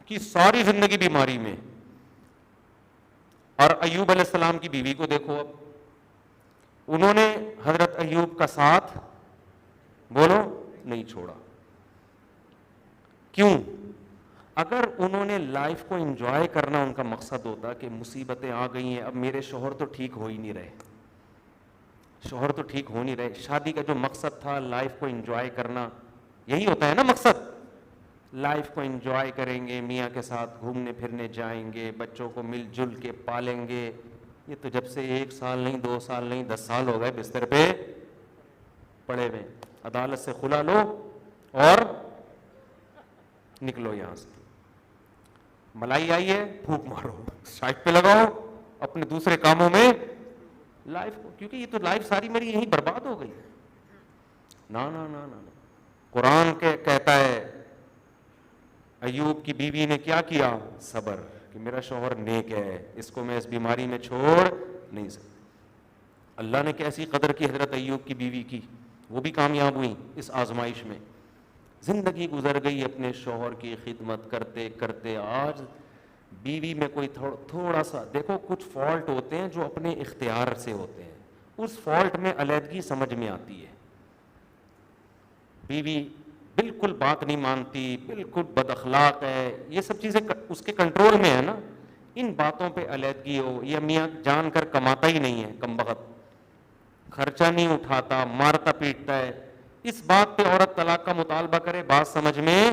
کی ساری زندگی بیماری میں. اور ایوب علیہ السلام کی بیوی کو دیکھو، اب انہوں نے حضرت ایوب کا ساتھ بولو نہیں چھوڑا. کیوں؟ اگر انہوں نے لائف کو انجوائے کرنا ان کا مقصد ہوتا کہ مصیبتیں آ گئی ہیں، اب میرے شوہر تو ٹھیک ہو ہی نہیں رہے، شوہر تو ٹھیک ہو نہیں رہے، شادی کا جو مقصد تھا لائف کو انجوائے کرنا، یہی ہوتا ہے نا مقصد. لائف کو انجوائے کریں گے، میاں کے ساتھ گھومنے پھرنے جائیں گے، بچوں کو مل جل کے پالیں گے. یہ تو جب سے 1 سال نہیں 2 سال نہیں 10 سال ہو گئے بستر پہ پڑے ہوئے. عدالت سے خلا لو اور نکلو یہاں سے. ملائی آئی ہے، پھونک مارو، سائڈ پہ لگاؤ، اپنے دوسرے کاموں میں لائف کو، کیونکہ یہ تو لائف ساری میری یہیں برباد ہو گئی. نا نا نا نا. قرآن کہتا ہے ایوب کی بیوی نے کیا کیا؟ صبر، کہ میرا شوہر نیک ہے، اس کو میں اس بیماری میں چھوڑ نہیں سکتا. اللہ نے کیسی قدر کی حضرت ایوب کی بیوی کی، وہ بھی کامیاب ہوئی اس آزمائش میں. زندگی گزر گئی اپنے شوہر کی خدمت کرتے کرتے. آج بیوی میں کوئی تھوڑا سا دیکھو، کچھ فالٹ ہوتے ہیں جو اپنے اختیار سے ہوتے ہیں، اس فالٹ میں علیحدگی سمجھ میں آتی ہے. بیوی بالکل بات نہیں مانتی، بالکل بد اخلاق ہے، یہ سب چیزیں اس کے کنٹرول میں ہے نا، ان باتوں پہ علیحدگی ہو. یا میاں جان کر کماتا ہی نہیں ہے، کم بخت خرچہ نہیں اٹھاتا، مارتا پیٹتا ہے، اس بات پہ عورت طلاق کا مطالبہ کرے، بات سمجھ میں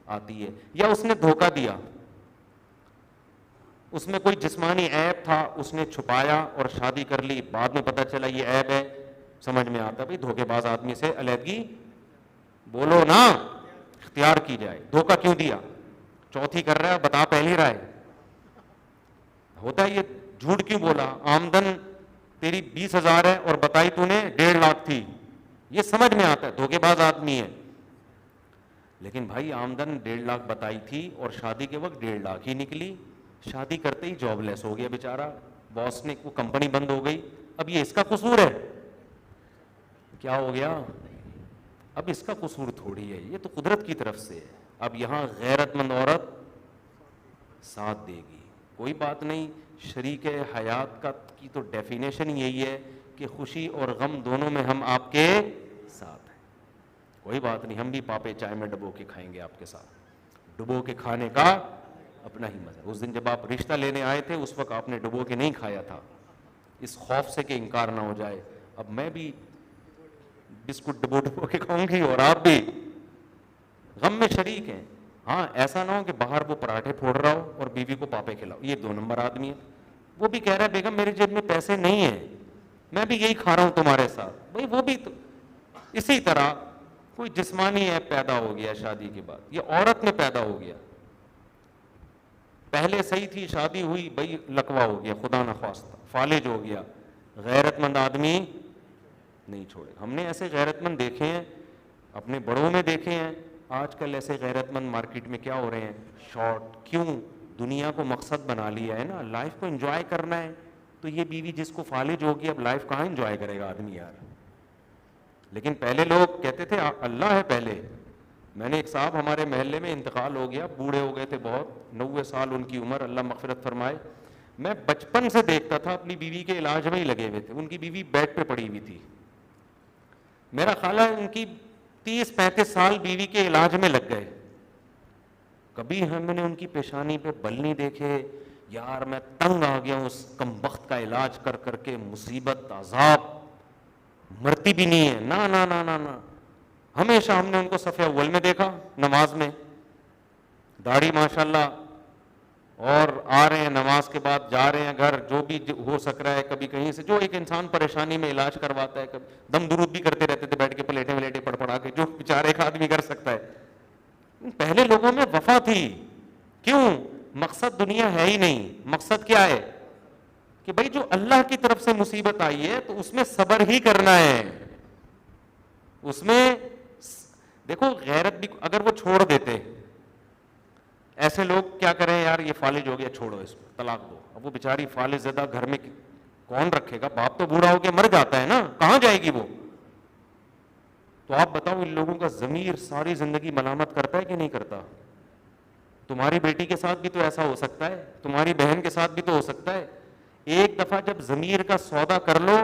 آتی ہے. یا اس نے دھوکہ دیا، اس میں کوئی جسمانی عیب تھا، اس نے چھپایا اور شادی کر لی، بعد میں پتہ چلا یہ عیب ہے، سمجھ میں آتا بھائی دھوکے باز آدمی سے علیحدگی بولو نا اختیار کی جائے. دھوکہ کیوں دیا؟ چوتھی کر رہا ہے، بتا پہلی رائے ہوتا ہے. یہ جھوٹ کیوں بولا؟ آمدن تیری 20,000 ہے اور بتائی تو نے 1.5 لاکھ تھی، یہ سمجھ میں آتا ہے دھوکے باز آدمی ہے. لیکن بھائی آمدن 1.5 لاکھ بتائی تھی اور شادی کے وقت 1.5 لاکھ ہی نکلی، شادی کرتے ہی جاب لیس ہو گیا بیچارہ، باس نے وہ کمپنی بند ہو گئی. اب یہ اس کا قصور ہے؟ کیا ہو گیا؟ اب اس کا قصور تھوڑی ہے، یہ تو قدرت کی طرف سے ہے. اب یہاں غیرت مند عورت ساتھ دے گی، کوئی بات نہیں. شریک حیات کی تو ڈیفینیشن یہی ہے کہ خوشی اور غم دونوں میں ہم آپ کے ساتھ ہیں. کوئی بات نہیں، ہم بھی پاپے چائے میں ڈبو کے کھائیں گے آپ کے ساتھ. ڈبو کے کھانے کا اپنا ہی مزہ. اس دن جب آپ رشتہ لینے آئے تھے اس وقت آپ نے ڈبو کے نہیں کھایا تھا، اس خوف سے کہ انکار نہ ہو جائے. اب میں بھی بسکٹ ڈبو کے کھاؤں گی اور آپ بھی غم میں شریک ہیں. ہاں ایسا نہ ہو کہ باہر وہ پراٹھے پھوڑ رہا ہو اور بیوی کو پاپے کھلاؤ، یہ 2 نمبر آدمی ہے. وہ بھی کہہ رہا ہے بیگم میری جیب میں پیسے نہیں ہیں، میں بھی یہی کھا رہا ہوں تمہارے ساتھ. بھائی وہ بھی تو اسی طرح کوئی جسمانی عیب پیدا ہو گیا شادی کے بعد، یہ عورت میں پیدا ہو گیا. پہلے صحیح تھی، شادی ہوئی بھائی لکوا ہو گیا، خدا نخواستہ فالج ہو گیا. غیرت مند آدمی نہیں چھوڑے. ہم نے ایسے غیرت مند دیکھے ہیں، اپنے بڑوں میں دیکھے ہیں. آج کل ایسے غیرت مند مارکیٹ میں کیا ہو رہے ہیں؟ شارٹ. کیوں؟ دنیا کو مقصد بنا لیا ہے نا، لائف کو انجوائے کرنا ہے. تو یہ بیوی جس کو فالج ہوگی اب لائف کہاں انجوائے کرے گا آدمی یار. لیکن پہلے لوگ کہتے تھے اللہ ہے پہلے. میں نے ایک صاحب ہمارے محلے میں انتقال ہو گیا، بوڑھے ہو گئے تھے بہت، 90 سال ان کی عمر، اللہ مغفرت فرمائے. میں بچپن سے دیکھتا تھا اپنی بیوی کے علاج میں ہی لگے ہوئے تھے. ان کی بیوی بیڈ پہ پڑی ہوئی تھی، میرا خیال ہے ان کی 30-35 سال بیوی کے علاج میں لگ گئے. کبھی ہم نے ان کی پیشانی پہ بل نہیں دیکھے. یار میں تنگ آ گیا ہوں اس کم بخت کا علاج کر کر کے، مصیبت عذاب، مرتی بھی نہیں ہے. نا نا نا نا نا. ہمیشہ ہم نے ان کو صف اول میں دیکھا نماز میں، داڑھی ماشاءاللہ، اور آ رہے ہیں نماز کے بعد جا رہے ہیں گھر، جو بھی ہو سک رہا ہے کبھی کہیں سے جو ایک انسان پریشانی میں علاج کرواتا ہے. کبھی دم درود بھی کرتے رہتے تھے بیٹھ کے، پلیٹیں ولیٹیں پڑ پڑا کے، جو بیچارے ایک آدمی کر سکتا ہے. پہلے لوگوں میں وفا تھی. کیوں؟ مقصد دنیا ہے ہی نہیں. مقصد کیا ہے؟ کہ بھائی جو اللہ کی طرف سے مصیبت آئی ہے تو اس میں صبر ہی کرنا ہے. اس میں دیکھو غیرت بھی اگر وہ چھوڑ دیتے، ایسے لوگ کیا کریں یار یہ فالج ہو گیا چھوڑو اس کو طلاق دو. اب وہ بیچاری فالج زدہ گھر میں کون رکھے گا؟ باپ تو بوڑھا ہو کے مر جاتا ہے نا، کہاں جائے گی وہ؟ تو آپ بتاؤ ان لوگوں کا ضمیر ساری زندگی ملامت کرتا ہے کہ نہیں کرتا؟ تمہاری بیٹی کے ساتھ بھی تو ایسا ہو سکتا ہے, تمہاری بہن کے ساتھ بھی تو ہو سکتا ہے. ایک دفعہ جب ضمیر کا سودا کر لو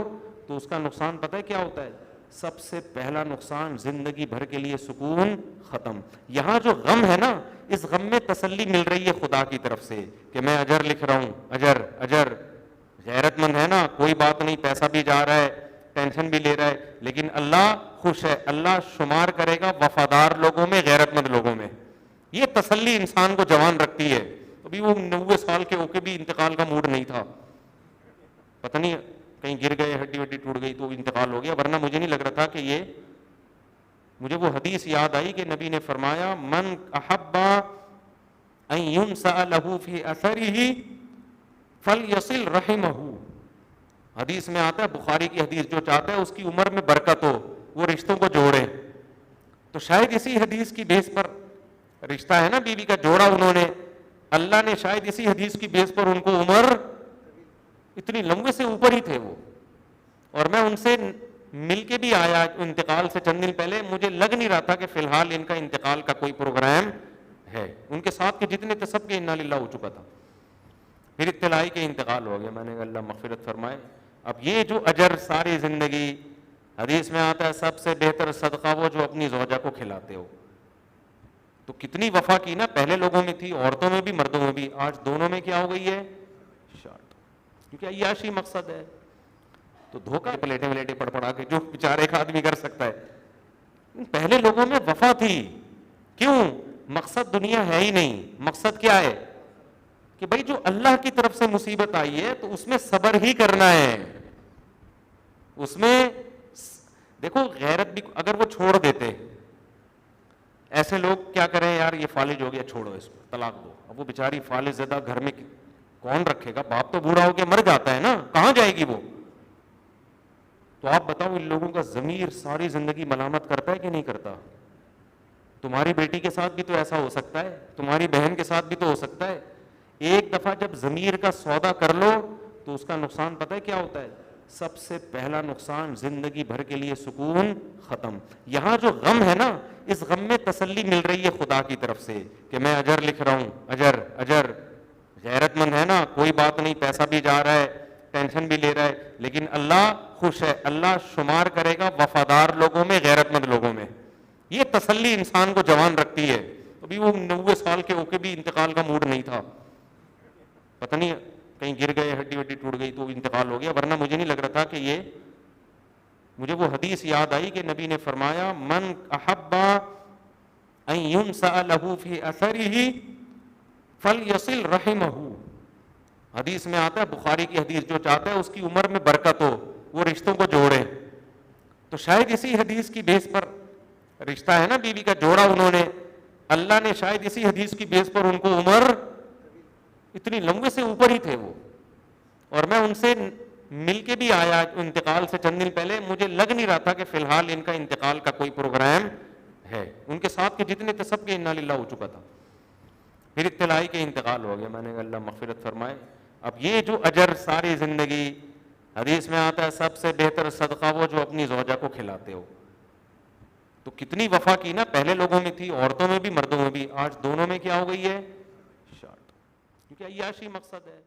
تو اس کا نقصان پتہ ہے کیا ہوتا ہے؟ سب سے پہلا نقصان زندگی بھر کے لیے سکون ختم. یہاں جو غم ہے نا, اس غم میں تسلی مل رہی ہے خدا کی طرف سے کہ میں اجر لکھ رہا ہوں, اجر اجر. غیرت مند ہے نا, کوئی بات نہیں, پیسہ بھی جا رہا ہے, ٹینشن بھی لے رہا ہے, لیکن اللہ خوش ہے, اللہ شمار کرے گا وفادار لوگوں میں, غیرت مند لوگوں میں. یہ تسلی انسان کو جوان رکھتی ہے. ابھی وہ 90 سال کے ہو کے بھی انتقال کا موڈ نہیں تھا, پتہ نہیں کہیں گر گئے, ہڈی وڈی ٹوٹ گئی تو انتقال ہو گیا, ورنہ مجھے نہیں لگ رہا تھا کہ یہ. مجھے وہ حدیث یاد آئی کہ نبی نے فرمایا من احب ان ينسأ له في اثره فليصل رحمه. حدیث میں آتا ہے, بخاری کی حدیث, جو چاہتا ہے اس کی عمر میں برکت ہو وہ رشتوں کو جوڑے. تو شاید اسی حدیث کی بیس پر رشتہ ہے نا بیوی کا جوڑا انہوں نے, اللہ نے شاید اسی حدیث کی بیس پر ان کو عمر اتنی لمبے سے اوپر ہی تھے وہ. اور میں ان سے مل کے بھی آیا انتقال سے چند دن پہلے, مجھے لگ نہیں رہا تھا کہ فی الحال ان کا انتقال کا کوئی پروگرام ہے. ان کے ساتھ کے جتنے تھے سب کے انا للہ ہو چکا تھا. پھر اطلاعی کے انتقال ہو گیا. میں نے کہا اللہ مغفرت فرمائے. اب یہ جو اجر ساری زندگی, حدیث میں آتا ہے سب سے بہتر صدقہ وہ جو اپنی زوجہ کو کھلاتے ہو. تو کتنی وفا کی نا, پہلے لوگوں میں تھی, عورتوں میں بھی مردوں میں بھی, آج دونوں میں کیا ہو گئی ہے, شارٹ. کیونکہ عیاشی مقصد ہے. تو دھوکہ پلیٹیں ولیٹیں پڑ پڑا کے جو بیچارے ایک آدمی کر سکتا ہے. پہلے لوگوں میں وفا تھی. کیوں؟ مقصد دنیا ہے ہی نہیں. مقصد کیا ہے کہ بھائی جو اللہ کی طرف سے مصیبت آئی ہے تو اس میں صبر ہی کرنا ہے. اس میں دیکھو غیرت بھی, اگر وہ چھوڑ دیتے, ایسے لوگ کیا کریں, یار یہ فالج ہو گیا چھوڑو اس کو, طلاق دو. اب وہ بیچاری فالج زدہ گھر میں کون رکھے گا, باپ تو بوڑھا ہو کے مر جاتا ہے نا, کہاں جائے گی وہ. تو آپ بتاؤ ان لوگوں کا ضمیر ساری زندگی ملامت کرتا ہے کہ نہیں کرتا؟ تمہاری بیٹی کے ساتھ بھی تو ایسا ہو سکتا ہے, تمہاری بہن کے ساتھ بھی تو ہو سکتا ہے. ایک دفعہ جب ضمیر کا سودا کر لو تو اس کا نقصان پتہ ہے کیا ہوتا ہے؟ سب سے پہلا نقصان زندگی بھر کے لیے سکون ختم. یہاں جو غم ہے نا, اس غم میں تسلی مل رہی ہے خدا کی طرف سے کہ میں اجر لکھ رہا ہوں, اجر اجر. غیرت مند ہے نا, کوئی بات نہیں, پیسہ بھی جا رہا ہے, ٹینشن بھی لے رہا ہے, لیکن اللہ خوش ہے, اللہ شمار کرے گا وفادار لوگوں میں, غیرت مند لوگوں میں. یہ تسلی انسان کو جوان رکھتی ہے. ابھی وہ 90 سال کے ہو کے بھی انتقال کا موڈ نہیں تھا, پتہ نہیں کہیں گر گئے, ہڈی وڈی ٹوٹ گئی تو انتقال ہو گیا, ورنہ مجھے نہیں لگ رہا تھا کہ یہ. مجھے وہ حدیث یاد آئی کہ نبی نے فرمایا من احب ان ينسأ له في اثره فليصل رحمه. حدیث میں آتا ہے, بخاری کی حدیث, جو چاہتا ہے اس کی عمر میں برکت ہو وہ رشتوں کو جوڑے. تو شاید اسی حدیث کی بیس پر رشتہ ہے نا بیوی کا جوڑا انہوں نے, اللہ نے شاید اسی حدیث کی بیس پر ان کو عمر اتنی لمبے سے اوپر ہی تھے وہ. اور میں ان سے مل کے بھی آیا انتقال سے چند دن پہلے, مجھے لگ نہیں رہا تھا کہ فی الحال ان کا انتقال کا کوئی پروگرام ہے. ان کے ساتھ کے جتنے تھے سب کے انا للہ ہو چکا تھا. پھر اطلاعی کے انتقال ہو گیا. میں نے کہا اللہ مغفرت فرمائے. اب یہ جو اجر ساری زندگی, حدیث میں آتا ہے سب سے بہتر صدقہ وہ جو اپنی زوجہ کو کھلاتے ہو. تو کتنی وفا کی نا, پہلے لوگوں میں تھی, عورتوں میں بھی مردوں میں بھی, آج دونوں میں کیا ہو گئی ہے, شارٹ. کیونکہ عیاشی مقصد ہے.